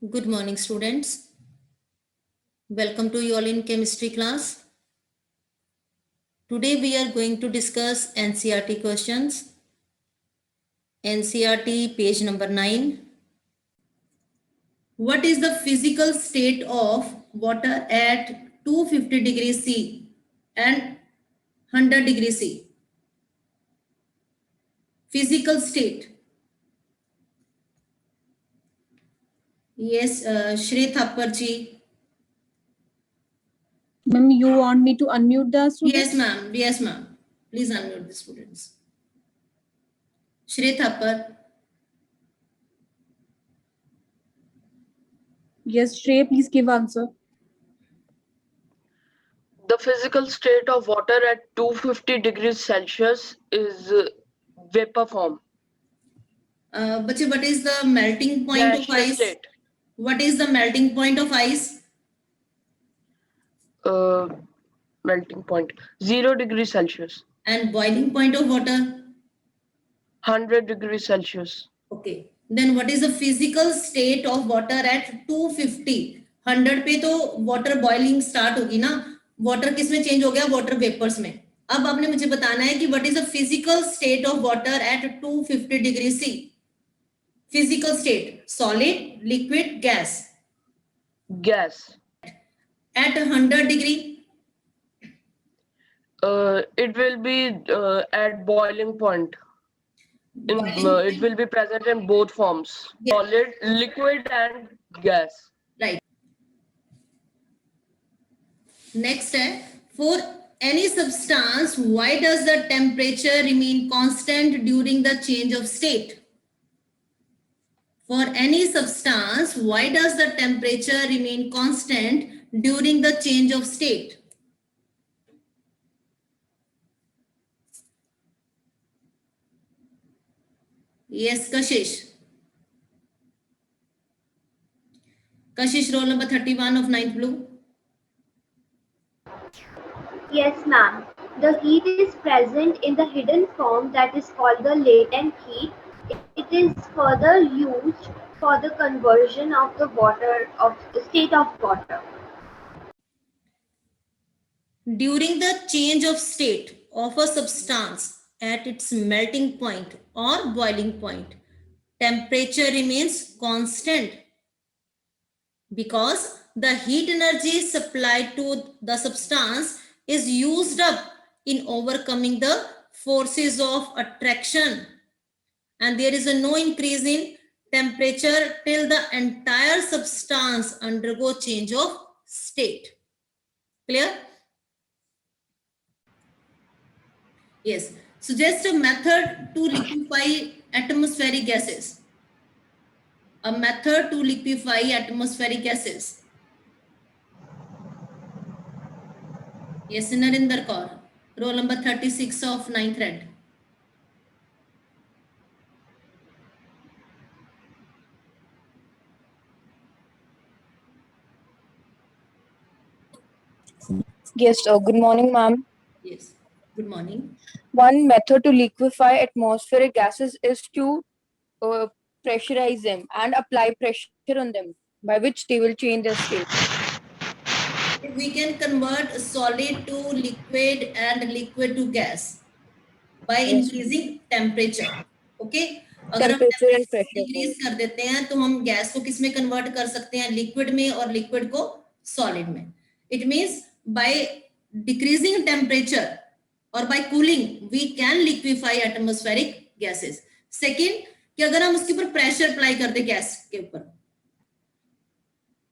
Good morning, students. Welcome to you all in chemistry class. Today we are going to discuss NCERT questions. NCERT page number 9. What is the physical state of water at 250 degrees C and 100 degrees C? Physical state. Yes, Shri Thapar ji. Ma'am, you want me to unmute the students? Yes, ma'am. Yes, ma'am. Please unmute the students. Shri Thapar. Yes, Shrey, please give answer. The physical state of water at 250 degrees Celsius is vapor form. Bache, what is the melting point of Gaseous ice? state. What is the melting point of ice? Melting point 0 degrees Celsius. And boiling point of water? 100 degrees Celsius. Okay. Then what is the physical state of water at 250? 100 पे तो water boiling start होगी ना? Water किस में change हो गया? Water vapors में. अब आपने मुझे बताना है कि what is the physical state of water at 250 degrees C? Physical state: solid, liquid, gas. Gas. At 100 degree. It will be at boiling point. It will be present in both forms: Yes. solid, liquid, and gas. Right. Next है, for any substance, why does the temperature remain constant during the change of state? For any substance, why does the temperature remain constant during the change of state? Yes, Kashish. Kashish, roll number 31 of 9th blue. Yes, ma'am. The heat is present in the hidden form that is called the latent heat. It is further used for the conversion of the water of the state of water. During the change of state of a substance at its melting point or boiling point, temperature remains constant because the heat energy supplied to the substance is used up in overcoming the forces of attraction, and there is no increase in temperature till the entire substance undergo change of state. Clear? Yes. Suggest a method to liquefy atmospheric gases. A method to liquefy atmospheric gases. Yes, Narinder Kaur. Roll number 36 of 9th red. Yes, good morning, ma'am. Yes. Good morning. One method to liquefy atmospheric gases is to pressurize them and apply pressure on them, by which they will change their state. We can convert solid to liquid and liquid to gas by increasing temperature. Okay? अगर हम Temperature and pressure. Decrease कर देते हैं तो हम gas को किस में कन्वर्ट कर सकते हैं? लिक्विड में, और लिक्विड को सॉलिड में. It means by decreasing temperature और by cooling we can liquefy atmospheric gases. Second, कि अगर हम उसके ऊपर प्रेशर अप्लाई कर दे गैस के ऊपर,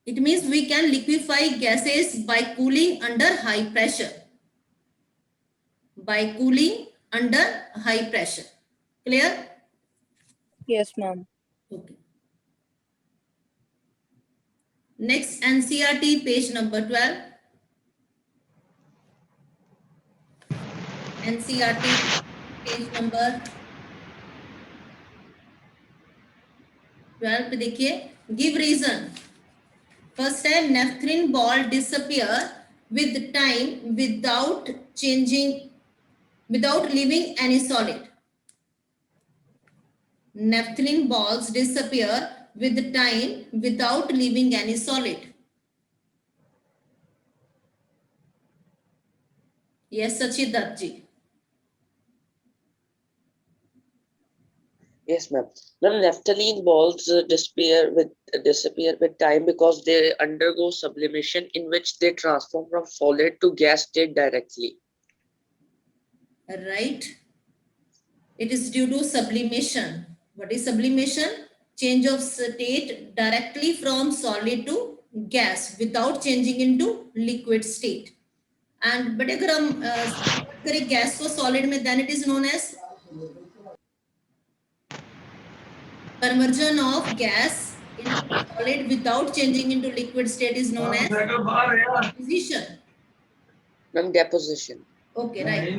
it means we can liquefy gases by cooling under high pressure. By cooling under high pressure. Clear? Yes, ma'am. Okay. Next, NCERT page number 12. NCERT page number 12 पे देखिए, give reason. First है, naphthalene ball disappear with time without leaving any solid. Naphthalene balls disappear with time without leaving any solid. Yes, Sachit Dutt ji. Yes, ma'am. Ma'am, naphthalene balls disappear with time because they undergo sublimation, in which they transform from solid to gas state directly. Right. It is due to sublimation. What is sublimation? Change of state directly from solid to gas without changing into liquid state. And but अगर हम करें gas को solid में, then it is known as conversion of gas into solid without changing into liquid state is known as deposition. Ma'am, deposition. Okay, right.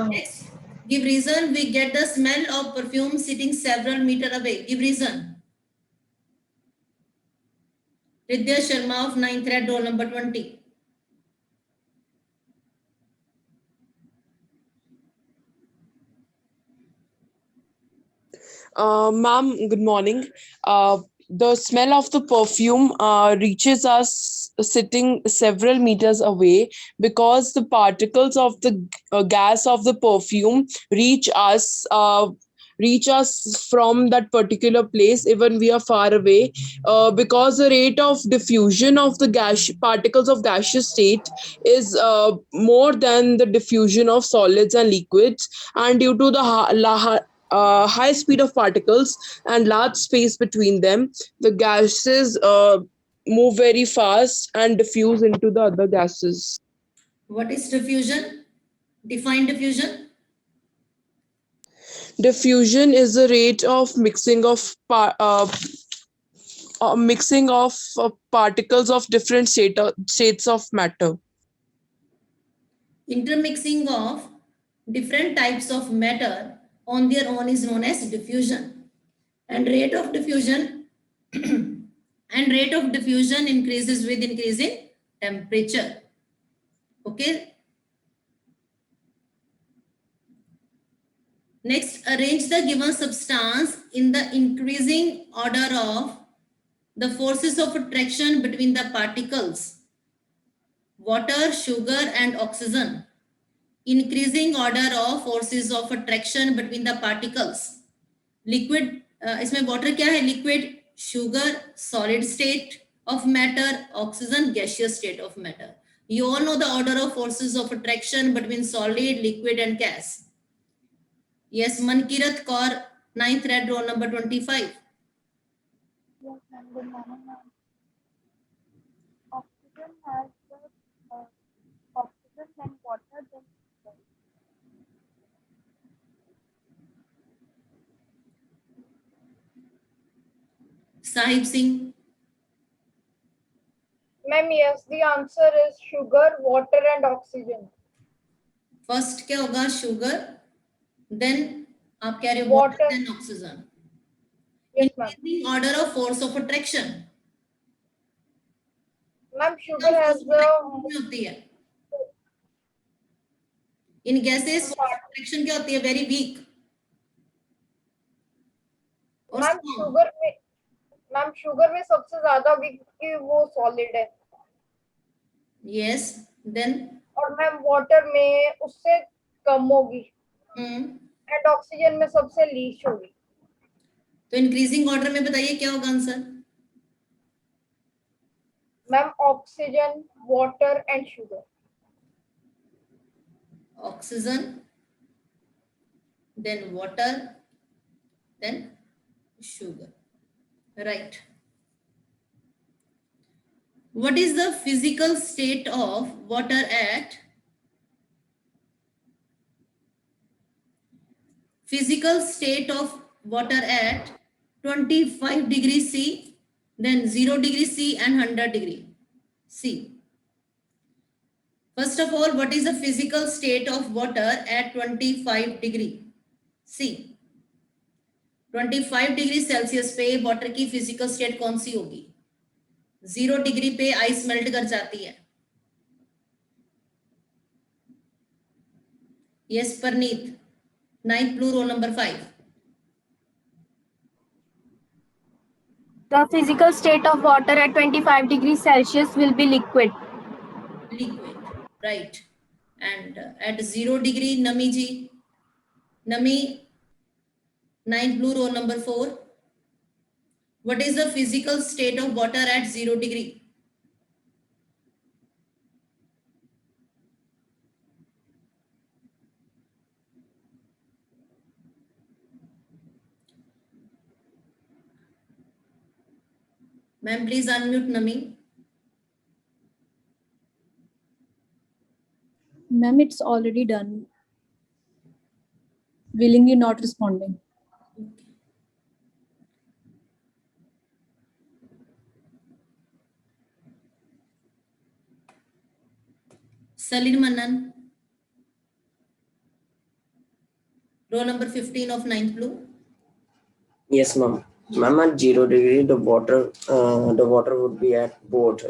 Next, give reason. We get the smell of perfume sitting several meters away. Give reason. Ridya Sharma of 9th red, roll number 20. Ma'am, good morning. The smell of the perfume reaches us sitting several meters away because the particles of the gas of the perfume reach us from that particular place even we are far away, because the rate of diffusion of the gas particles of gaseous state is more than the diffusion of solids and liquids, and due to the high speed of particles and large space between them, the gases move very fast and diffuse into the other gases. What is diffusion? Define diffusion. Diffusion is the rate of mixing of particles of different states of matter. Intermixing of different types of matter on their own is known as diffusion. And rate of diffusion increases with increasing temperature. Okay. Next, arrange the given substance in the increasing order of the forces of attraction between the particles. Water, sugar and oxygen. Increasing order of forces of attraction between the particles. Liquid, इसमें water क्या है? Liquid, sugar, solid state of matter, oxygen, gaseous state of matter. You all know the order of forces of attraction between solid, liquid and gas. Yes, Mankirat Kaur, 9th red, roll number 25. Yes, ma'am. Good morning, ma'am. Oxygen has the oxygen and water then Sahib Singh. Ma'am, yes, the answer is sugar, water and oxygen. First क्या होगा? Sugar. Then आप कह रहे हो Water. water, then oxygen. Yes, ma'am. Increasing order of force of attraction. Ma'am, sugar has the होती है. In gases, force of attraction क्या होती है? Very weak. और मैम strong. शुगर में सबसे ज्यादा वीक की वो सॉलिड है. Yes. Then. और मैम वाटर में उससे कम होगी. एंड ऑक्सीजन में सबसे लीस्ट होगी. तो इंक्रीजिंग ऑर्डर में बताइए क्या होगा answer? Ma'am oxygen, water and sugar. Oxygen, then water, then sugar. Right. What is the physical state of water at physical state of water at 25 degrees C, then 0 degrees C and 100 degree C? First of all, what is the physical state of water at 25 degree C? 25 degree Celsius पे water की physical state कौन सी होगी? 0 degree पे ice melt कर जाती है. Yes Parneet, 9th blue, roll number 5. The physical state of water at 25 degrees Celsius will be liquid. Liquid, right? And at 0 degree, Nami ji, Nami, ninth blue, row number 4. What is the physical state of water at 0 degree? Ma'am, please unmute Nami. Ma'am, it's already done. Willingly not responding. Salir Manan, row number 15 of ninth blue. Yes, ma'am. Ma'am, at 0 degree, the water would be at both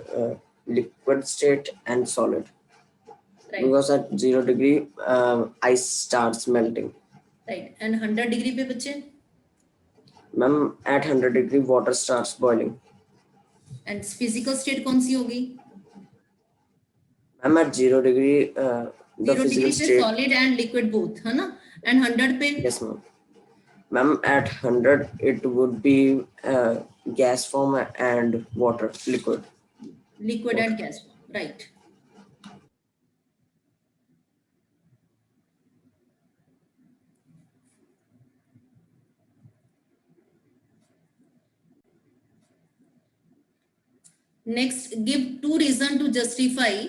liquid state and solid. Right, Because at 0 degree, ice starts melting. right. And 100 degree पे बच्चे? Ma'am, at 100 degree, water starts boiling. And physical state कौन सी होगी? Ma'am, at 0 degree, the 0 degree physical पे state. solid and liquid both, है ना? And 100 पे? Yes, ma'am. Ma'am, at 100, it would be gas form and water, liquid. Liquid and gas, right? Next, give 2 reasons to justify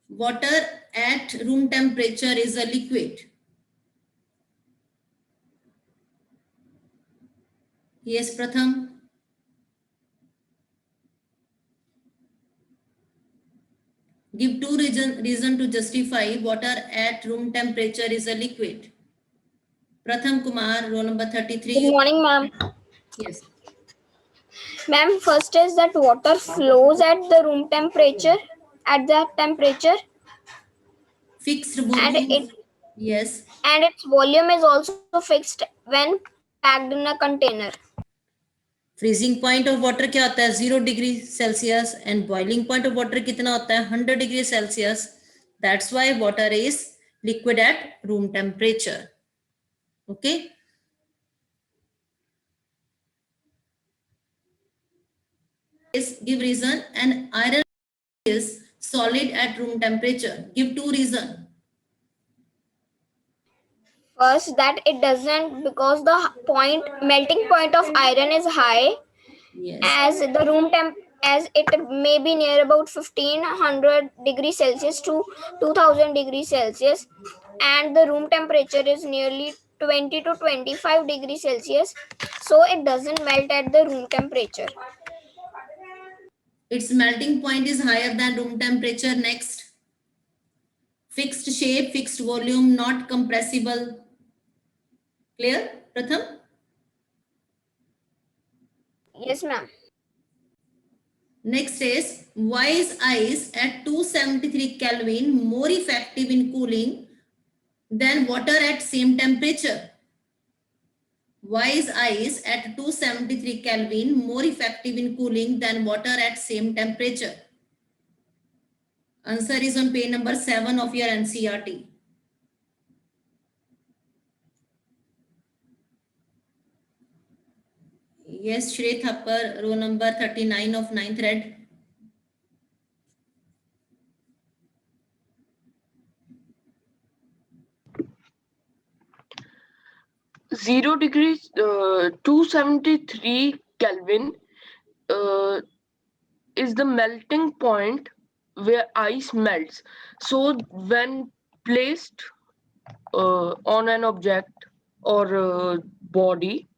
water at room temperature is a liquid. Yes, Pratham. Give 2 reasons to justify water at room temperature is a liquid. Pratham Kumar, row number 33. Good morning, ma'am. Yes. Ma'am, first is that water flows at the room temperature, at that temperature, Fixed and volume. Yes. its volume is also fixed when packed in a container. Freezing point of water क्या होता है? 0 degree Celsius and boiling point of water कितना होता है? 100 degree Celsius. That's why water is liquid at room temperature. Okay. Give reason. And iron is solid at room temperature. Give 2 reasons. First, that it doesn't, because the melting point of iron is high, Yes. as the room temp, as it may be near about 1500 degrees Celsius to 2000 degrees Celsius, and the room temperature is nearly 20 to 25 degrees Celsius, so it doesn't melt at the room temperature. Its melting point is higher than room temperature. Next. Fixed shape, fixed volume, not compressible. Clear, Pratham? Yes, ma'am. Next is, why is ice at 273 Kelvin more effective in cooling than water at same temperature? Why is ice at 273 Kelvin more effective in cooling than water at same temperature? Answer is on page number 7 of your NCERT. Yes, Shri Thappar, row number 39 of 9th red. Zero degrees, 273 Kelvin is the melting point where ice melts. So when placed on an object or body,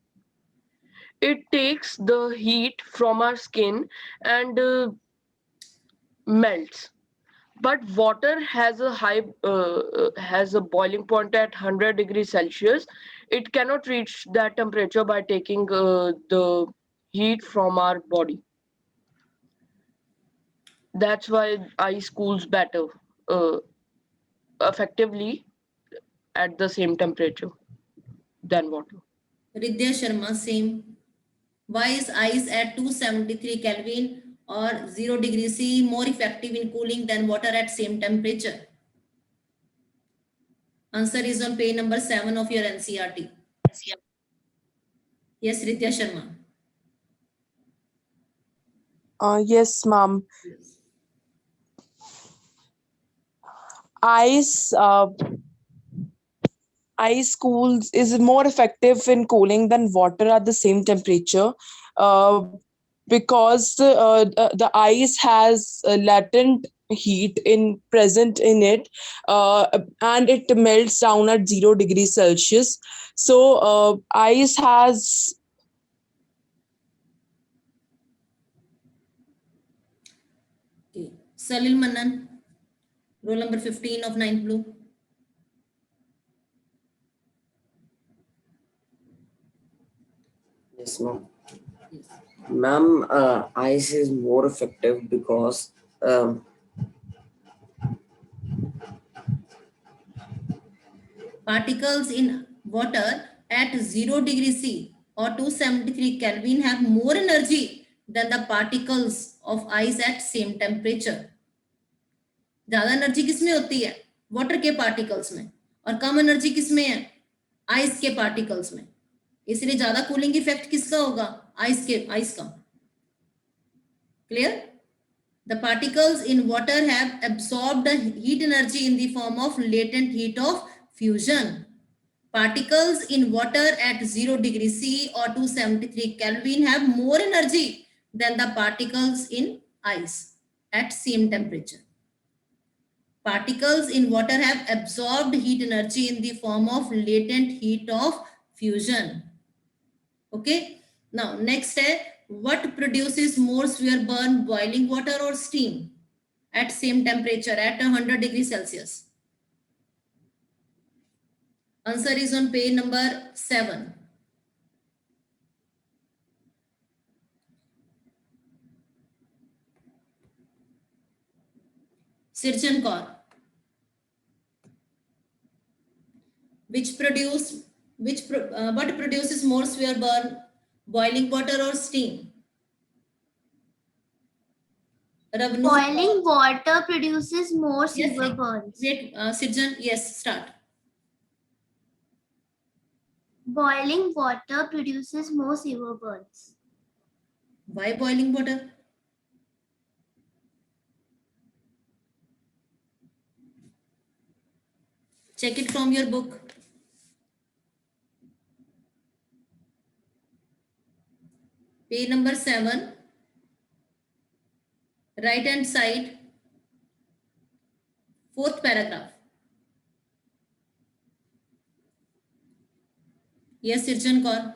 it takes the heat from our skin and melts. But water has a boiling point at 100 degrees Celsius. It cannot reach that temperature by taking the heat from our body. That's why ice cools better, effectively at the same temperature than water. Ridya Sharma, same. Why is ice at 273 Kelvin or 0 degree C more effective in cooling than water at same temperature? Answer is on page number 7 of your NCERT. Yes, Ritya Sharma. Yes, ma'am. Ice ice cools is more effective in cooling than water at the same temperature, because the ice has latent heat in present in it, and it melts down at 0 degrees Celsius. So ice has Okay. Salil Manan, roll number 15 of 9th Blue. Yes, ma'am. Ma'am, ice is more effective because Particles in water at 0 degree C or 273 Kelvin have more energy than the particles of ice at same temperature. ज्यादा energy किसमें होती है? Water के particles में, और कम energy किसमें है? Ice के पार्टिकल्स में. इसलिए ज्यादा कूलिंग इफेक्ट किसका होगा? आइस का. Clear? The particles in water have absorbed the heat energy in the form of latent heat of fusion. Particles in water at 0 degree C or 273 Kelvin have more energy than the particles in ice at same temperature. Particles in water have absorbed heat energy in the form of latent heat of fusion. Okay. Now next है, what produces more severe burn, boiling water or steam at same temperature at 100 degrees Celsius? Answer is on page number 7. Sirjan Kaur. What produces more severe burn, boiling water or steam? Ravnoor Boiling Kaur. water produces more Yes, severe burns. wait, Sirjan, yes, start. Boiling water produces more severe burns. Why boiling water? Check it from your book. Page number 7. Right hand side. 4th paragraph. Yes, Sirjan Kaur.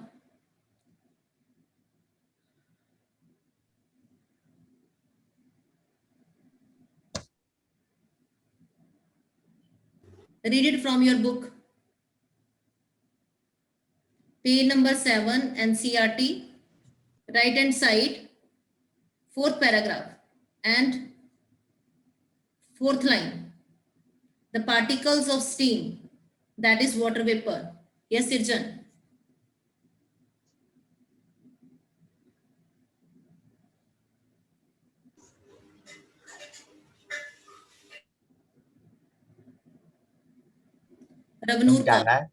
Read it from your book. Page number 7, NCERT. Right hand side. 4th paragraph. And 4th line. The particles of steam, that is water vapor. Yes, Sirjan. Ravnoor Kaur.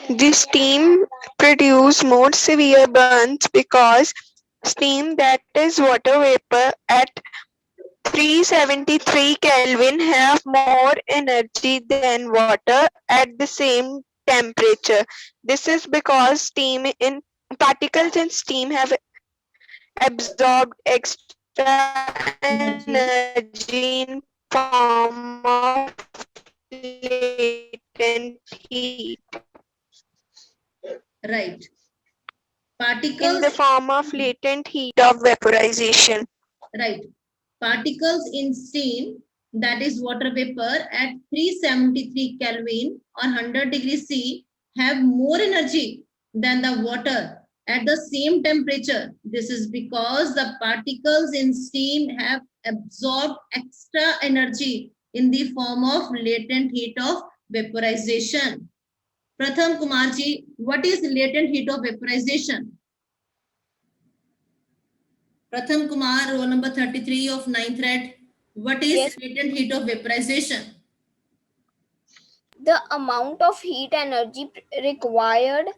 The steam produce more severe burns because steam, that is water vapor, at 373 Kelvin have more energy than water at the same temperature. This is because particles in steam have absorbed extra energy in form of latent heat. Right. In Particles. the form of latent heat of vaporization. Right. Particles in steam, that is water vapor, at 373 Kelvin or 100 degrees C have more energy than the water at the same temperature. This is because the particles in steam have absorbed extra energy in the form of latent heat of vaporization. Pratham Kumar ji, what is latent heat of vaporization? Pratham Kumar, roll number 33 of 9th red. What is Yes. latent heat of vaporization? The amount of heat energy required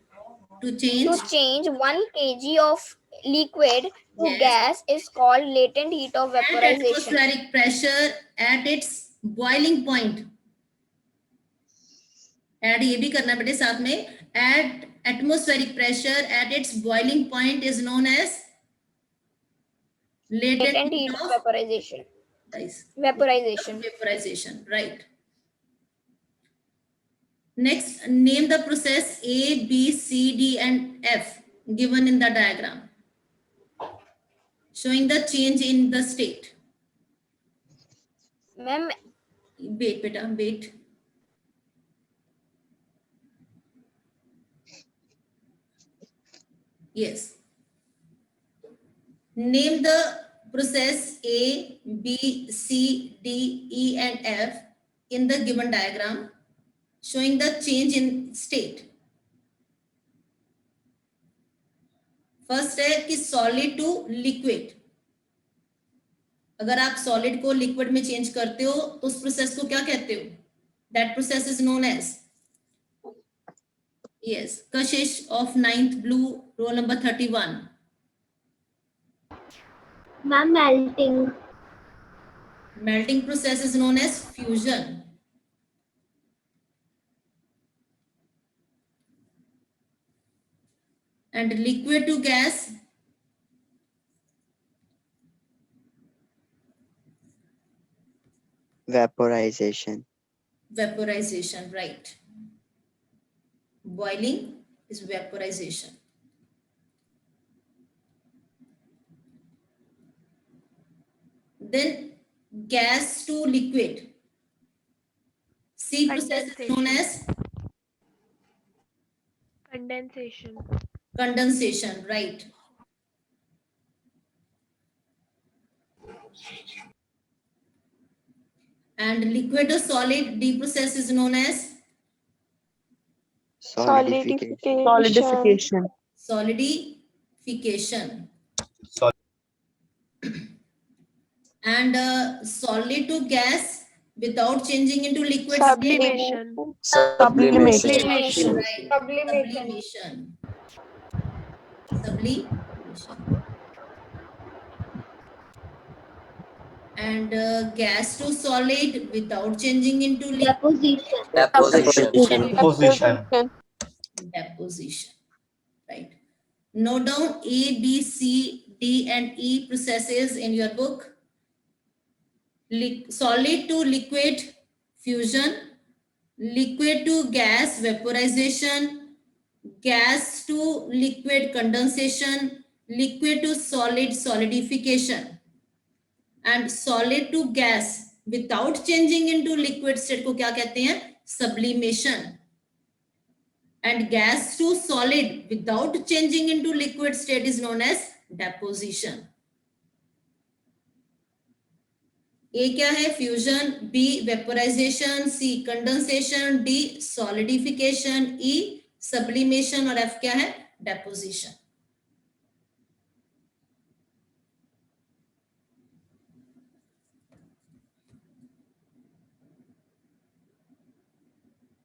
To change? to change 1 kg of liquid to Yes. gas is called latent heat of At vaporization. atmospheric pressure at its boiling point. Add ये भी करना बेटे साथ में. At atmospheric pressure at its boiling point is known as latent heat of vaporization. Nice. Vaporization. Vaporization, right. Next, name the process A, B, C, D, and F given in the diagram, showing the change in the state. Ma'am, Wait, beta, wait. Yes. Name the process A, B, C, D, E, and F in the given diagram, showing the change in state. First है कि solid to liquid. अगर आप solid को liquid में change करते हो तो उस प्रोसेस को क्या कहते हो? That process is known as, yes, Kashish of 9th blue, roll number 31. Ma'am, melting. Melting process is known as fusion. And liquid to gas, vaporization. vaporization, right. Boiling is vaporization. Then gas to liquid, C process is known as Condensation. condensation, right. And liquid to solid, D process is known as Solidification. Solidification. solidification. And solid to gas without changing into liquid state. Sublimation. Sublimation. Right. Sublimation. Sublimation. And gas to solid without changing into liquid. Deposition. Deposition. Right. Note down A, B, C, D, and E processes in your book. Solid to liquid fusion, liquid to gas vaporization, gas to liquid condensation, liquid to solid solidification, and solid to gas without changing into liquid state को क्या कहते हैं? Sublimation. And gas to solid without changing into liquid state is known as deposition. A क्या है? Fusion, B vaporisation, C condensation, D solidification, E sublimation और F क्या है? Deposition.